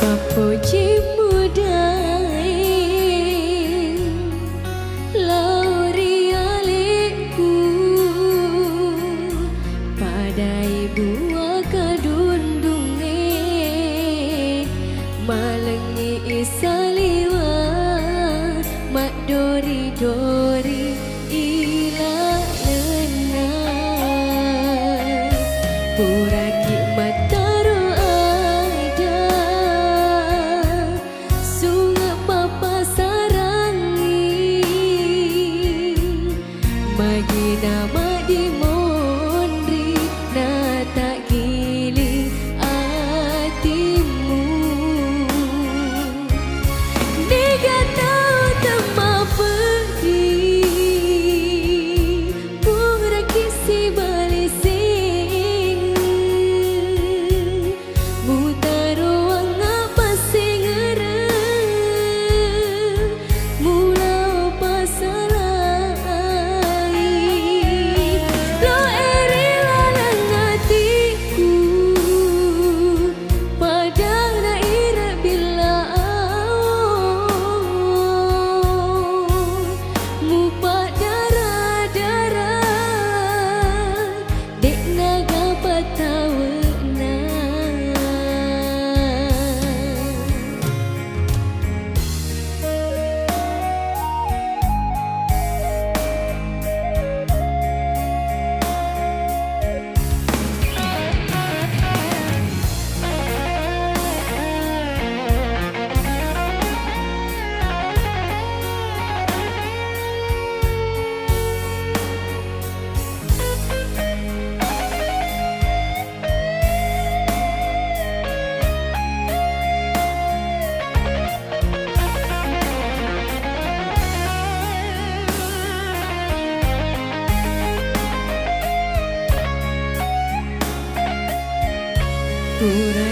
Papuji mudai lauri aliku padai buah kadundunge malengi isaliwa mak dori-dori ila lena puraki mataru ada sunga papa sarangi bagi nama di mondri na tak gili hatimu Nega tahu tema pergi pura kisi balising mutaro apa singere mula pasalai lo eri lalang hatiku padang na ira bila mupa darah-darah dek naga patawena pura